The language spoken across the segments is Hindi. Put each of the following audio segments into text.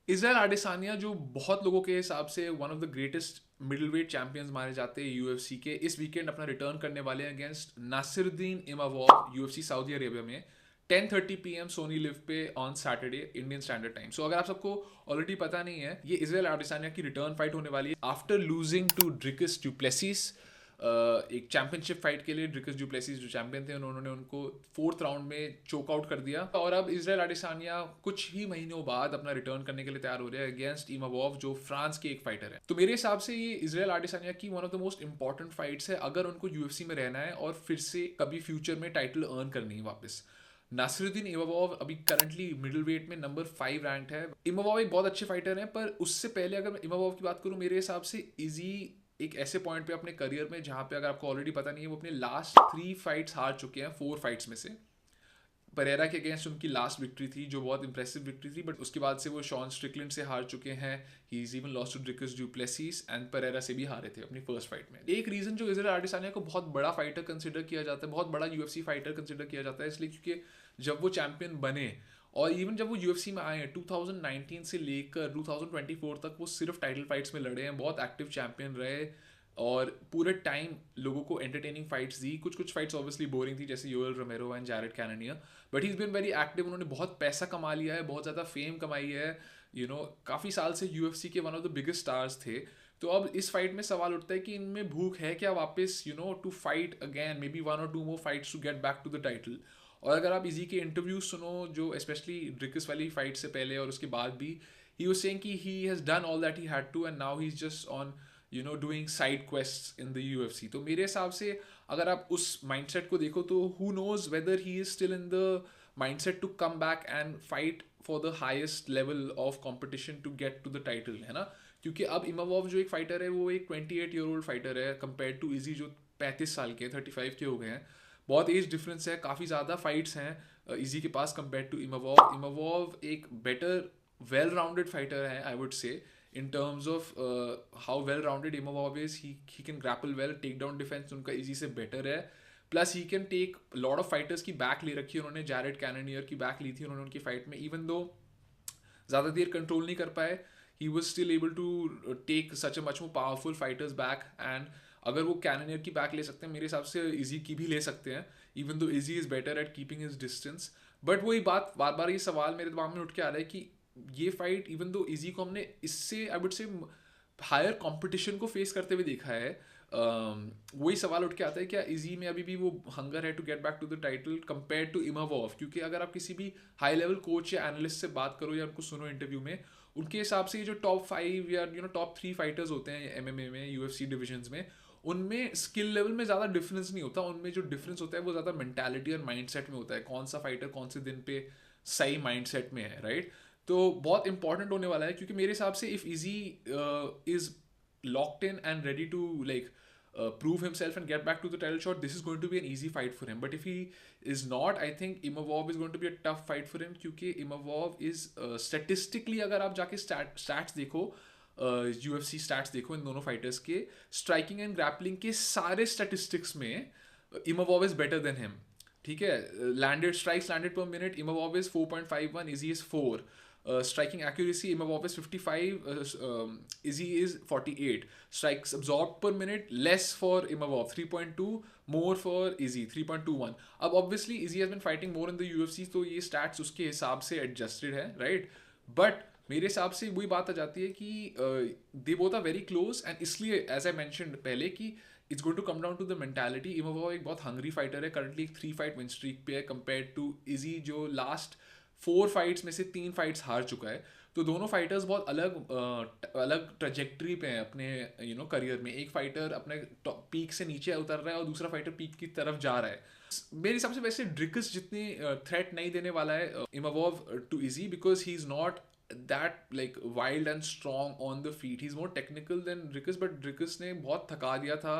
इज़राइल आडेसानिया जो बहुत लोगों के हिसाब से one of the greatest middle wait champions माने जाते हैं यूएफसी के, इस वीकेंड अपना रिटर्न करने वाले हैं against Nassourdine Imavov UFC Saudi Arabia में 10:30 PM सोनी लिव पे on Saturday Indian standard time. So अगर आप सबको ऑलरेडी पता नहीं है, ये इज़राइल आडेसानिया की रिटर्न फाइट होने वाली है after losing to Dricus Du Plessis. एक चैंपियनशिप फाइट के लिए ड्रिकस ड्यूप्लेसिस जो चैंपियन थे उन्होंने उनको फोर्थ राउंड में चोक आउट कर दिया, और अब इज़राइल आडेसानिया कुछ ही महीनों बाद अपना रिटर्न करने के लिए तैयार हो रहे हैं अगेंस्ट इमावोव जो फ्रांस के एक फाइटर है। तो मेरे हिसाब से ये इज़राइल आडेसानिया की one of the most important fights है अगर उनको यूएफसी में रहना है और फिर से कभी फ्यूचर में टाइटल अर्न करनी है वापस। नासिरुद्दीन इमावोव अभी करंटली मिडिल वेट में नंबर 5 रैंक है। इमावोव एक बहुत अच्छे फाइटर हैं, पर उससे पहले अगर मैं इमावोव की बात करूं, मेरे हिसाब से इजी एक ऐसे पॉइंट पे अपने करियर में जहां पे, अगर आपको ऑलरेडी पता नहीं है, वो अपने लास्ट 3 फाइट्स हार चुके हैं 4 फाइट्स में से। परेरा के अगेंस्ट उनकी लास्ट विक्ट्री थी जो बहुत इंप्रेसिव विक्ट्री थी, बट उसके बाद से वो शॉन स्ट्रिकलैंड से हार चुके हैं। He is even lost to Dricus Du Plessis and Pereira से भी हारे थे अपनी फर्स्ट फाइट में। एक रीजन जो इज़राइल आडेसानिया को बहुत बड़ा फाइटर कंसिडर किया जाता है, बहुत बड़ा यूएफसी फाइटर कंसिडर किया जाता है, इसलिए क्योंकि जब वो चैंपियन बने और इवन जब वो यूएफसी में आए हैं 2019 से लेकर 2024 तक, वो सिर्फ टाइटल फाइट्स में लड़े हैं, बहुत एक्टिव चैंपियन रहे और पूरे टाइम लोगों को एंटरटेनिंग फाइट्स दी। कुछ कुछ फाइट्स ऑब्वियसली बोरिंग थी जैसे Yoel Romero and Jared Cannonier, but he is been very active. उन्होंने बहुत पैसा कमा लिया है, बहुत ज़्यादा फेम कमाई है, काफ़ी साल से यूएफसी के one of the biggest stars थे। तो अब इस फाइट में सवाल उठता है कि इनमें भूख है क्या वापस to fight again, may be 1 or 2 more fights to get back to the title. और अगर आप इजी के इंटरव्यू सुनो जो स्पेशली ड्रिकस वाली फाइट से पहले और उसके बाद भी, ही वाज सेइंग कि he has done all that he had to and now he is just on doing side quest in the UFC. तो मेरे हिसाब से अगर आप उस माइंडसेट को देखो तो who knows whether he is still in the mindset to come back and fight for the highest level of competition to get to the title, है ना। क्योंकि अब इमावोव जो एक फाइटर है वो एक 28-year-old फाइटर है कंपेयर टू इजी जो 35 साल के 35 के हो गए हैं। बहुत एज डिफरेंस है, काफ़ी ज़्यादा फाइट्स हैं इजी के पास कंपेयर टू इमावोव। इमावोव एक बेटर वेल राउंडेड फाइटर है आई वुड से, in terms of how well rounded Imavov is. He can grapple well, take down defense उनका इजी से बेटर है, plus he can take lot of fighters की बैक ले रखी है उन्होंने। जैरेड कैननियर की बैक ली थी उन्होंने उनकी फाइट में, इवन दो ज़्यादा देर कंट्रोल नहीं कर पाए, he was still able to take such a much more powerful fighters back. And अगर वो कैननियर की बैक ले सकते हैं, मेरे हिसाब से इजी की भी ले सकते हैं, even though easy is better at keeping his distance. But वही बात, बार बार ये सवाल मेरे दिमाग में उठ के आ रहा है कि ये फाइट इवन दो इजी को हमने इससे I would say higher competition को फेस करते हुए देखा है, वही सवाल उठ के आता है क्या इजी में अभी भी वो हंगर है to get back to the title compared to Imavov. क्योंकि अगर आप किसी भी हाई लेवल कोच या एनालिस्ट से बात करो या उनको सुनो इंटरव्यू में, उनके हिसाब से ये जो टॉप 5 या टॉप 3 फाइटर्स होते हैं एमएमए में, यूएफसी डिविजन्स में, उनमें स्किल लेवल में ज़्यादा डिफरेंस नहीं होता। उनमें जो डिफरेंस होता है वो ज़्यादा मेंटालिटी और माइंडसेट में होता है, कौन सा फाइटर कौन से दिन पे सही माइंडसेट में है, राइट। तो बहुत इंपॉर्टेंट होने वाला है, क्योंकि मेरे हिसाब से if Izzy is locked in and ready to like prove himself and get back to the title shot, this is going to be an easy fight for him. But if he is not, I think Imavov is going to be a tough fight for him, क्योंकि Imavov is statistically, अगर आप जाके stats देखो, UFC स्टैट्स देखो इन दोनों फाइटर्स के, स्ट्राइकिंग एंड ग्रैपलिंग के सारे स्टैटिस्टिक्स में Imavov is better than him. ठीक है, landed strikes landed per minute Imavov is 4.51, Izzy is 4। striking accuracy Imavov is 55, Izzy is 48. Strikes absorbed per minute less for Imavov 3.2, more for Izzy 3.21. अब obviously Izzy has been fighting more in the UFC, तो ये stats उसके हिसाब से adjusted है, right? But मेरे हिसाब से वही बात आ जाती है कि they both are very close, and इसलिए एज आई मैंशनड पहले कि it's going to come down to the mentality. Imavov एक बहुत हंग्री फाइटर है, करंटली एक 3 फाइट विन स्ट्रीक पे है कंपेयर टू इजी जो लास्ट 4 फाइट्स में से 3 फाइट्स हार चुका है। तो दोनों फाइटर्स बहुत अलग ट्रजेक्ट्री पे हैं अपने करियर में। एक फाइटर अपने पीक से नीचे उतर रहा है और दूसरा फाइटर पीक की तरफ जा रहा है। मेरे हिसाब से वैसे ड्रिकस जितनी थ्रेट नहीं देने वाला है Imavov to Izzy, because he is not that like wild and strong on the feet. He's more technical than Dricus, but Dricus ने बहुत थका दिया था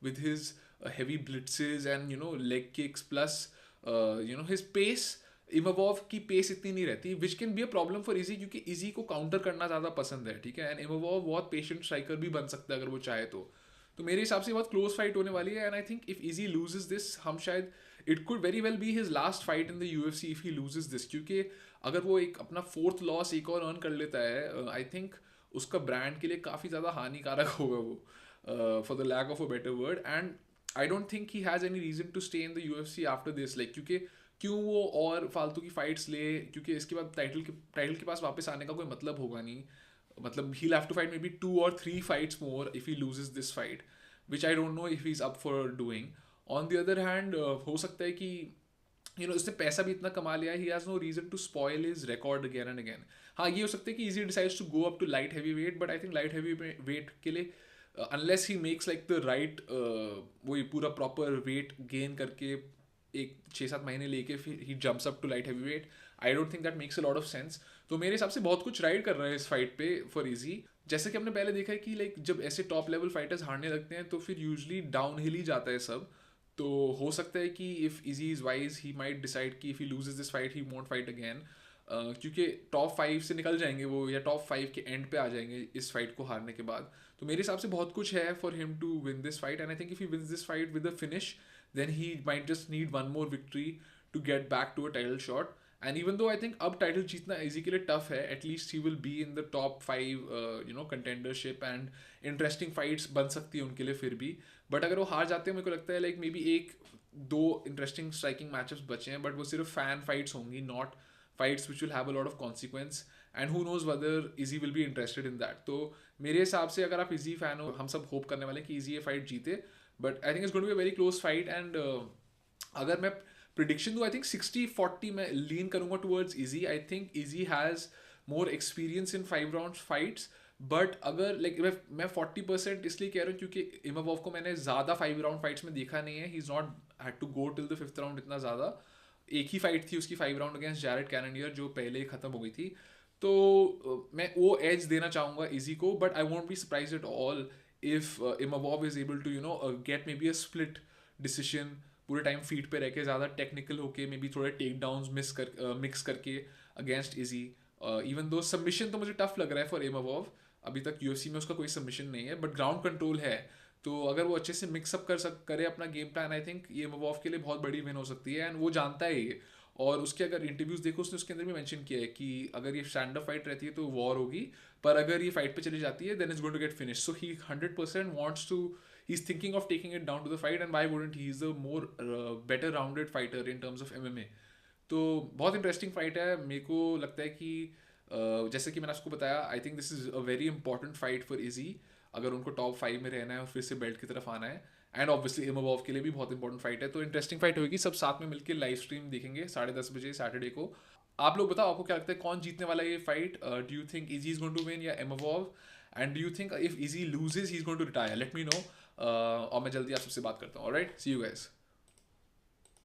with his heavy blitzes and leg kicks, plus his pace. इमावोव की पेस इतनी नहीं रहती, which can be a problem for easy, क्योंकि इजी को काउंटर करना ज़्यादा पसंद है, ठीक है। एंड इमावोव बहुत पेशेंट स्ट्राइकर भी बन सकता है अगर वो चाहे तो मेरे हिसाब से बहुत क्लोज फाइट होने वाली है। And I think if Izzy loses this, हम शायद it could very well be his last fight in the UFC if he loses this, क्योंकि अगर वो एक अपना 4th लॉस एक और अर्न कर लेता है, आई थिंक उसका ब्रांड के लिए काफ़ी ज़्यादा हानिकारक होगा वो, for the lack of a better word. And I don't think he has any reason to stay in the UFC after this, like क्योंकि क्यों वो और फालतू की फाइट्स ले, क्योंकि इसके बाद टाइटल के पास वापस आने का कोई मतलब होगा नहीं. मतलब he'll have to fight maybe 2 or 3 fights more if he loses this fight, which I don't know if he's up for doing. On the other hand, हो सकता है कि उसने पैसा भी इतना कमा लिया है, he has no reason to spoil his record again and again. हाँ, ये हो सकता है कि easy decides to go up to light heavyweight, but I think light heavyweight के लिए unless he makes like the right वही पूरा proper weight gain करके एक 6-7 महीने लेके फिर he jumps up to light heavyweight, I don't think that makes a lot of sense. तो मेरे हिसाब से बहुत कुछ राइड कर रहा है इस फाइट पे फॉर इजी. जैसे कि हमने पहले देखा है कि लाइक जब ऐसे टॉप लेवल फाइटर्स हारने लगते हैं तो फिर यूजली डाउन हिल ही जाता है सब. तो हो सकता है कि if Izzy is wise he might decide कि if he loses this fight he won't fight again, क्योंकि टॉप 5 से निकल जाएंगे वो, या टॉप 5 के एंड पे आ जाएंगे इस फाइट को हारने के बाद. तो मेरे हिसाब से बहुत कुछ है for him to win this fight, and I think if he wins this fight with a finish, then he might just need one more victory to get back to a title shot. And even though I think अब title जीतना easy के लिए tough है, at least he will be in the top 5 contendership, and interesting fights बन सकती है उनके लिए फिर भी. but अगर वो हार जाते हैं, मेरे को लगता है like maybe 1-2 interesting striking matchups बचे हैं, but वो सिर्फ fan fights होंगी, not fights which will have a lot of consequence, and who knows whether Izzy will be interested in that. तो मेरे हिसाब से अगर आप Izzy fan हो, हम सब hope करने वाले कि Izzy ये fight जीते, but I think it's going to be a very close fight. And अगर मैं प्रिडिक्शन दूँ, आई थिंक 60-40 मैं लीन करूँगा towards easy. I think easy has more experience in 5 round fights. But अगर लाइक मैं 40% इसलिए कह रहा हूँ क्योंकि इमावोव को मैंने ज़्यादा 5 राउंड फाइट्स में देखा नहीं है. He is not had to go till the 5th round इतना ज़्यादा. एक ही फाइट थी उसकी 5 राउंड अगेंस्ट जैरेड कैनेडियर जो पहले ही ख़त्म हो गई थी. तो मैं वो एज देना चाहूँगा इजी को, but I won't be surprise at all if Imavov is able to get maybe a split decision, पूरे टाइम फीट पे रह के ज़्यादा टेक्निकल होके मे बी थोड़े टेक डाउन्स मिक्स करके against easy. Even though submission तो मुझे टफ लग रहा है फॉर इमावोव, अभी तक UFC में उसका कोई सबमिशन नहीं है, बट ग्राउंड कंट्रोल है. तो अगर वो अच्छे से मिक्सअप करे अपना गेम प्लान, आई थिंक ये इमावोव के लिए बहुत बड़ी विन हो सकती है. एंड वो जानता है ये, और उसके अगर इंटरव्यूज देखो उसने उसके अंदर भी मेंशन किया है कि अगर ये स्टैंड अप फाइट रहती है तो वॉर होगी, पर अगर ये फाइट पे चली जाती है then is going to get finish. So he 100% wants to, he is thinking of taking it down to the fight, and why wouldn't, he is a more better rounded fighter in terms of MMA. तो बहुत इंटरेस्टिंग फाइट है. मेरे को लगता है कि जैसे कि मैंने आपको बताया, I think this is a very important fight for easy अगर उनको टॉप 5 में रहना है और फिर से बेल्ट की तरफ आना है. एंड ऑब्वियसली इमावोव के लिए भी बहुत इंपॉर्टेंट फाइट है. तो इंटरेस्टिंग फाइट होगी, सब साथ में मिलकर लाइव स्ट्रीम देखेंगे 10:30 बजे सैटरडे को. आप लोग बताओ आपको क्या लगता है कौन जीतने वाला है ये फाइट? Do you think Izzy is going to win या Imavov? And do you think if Izzy loses he is going to retire? Let me know, और मैं जल्दी आप सबसे बात करता हूँ. Alright, see you guys.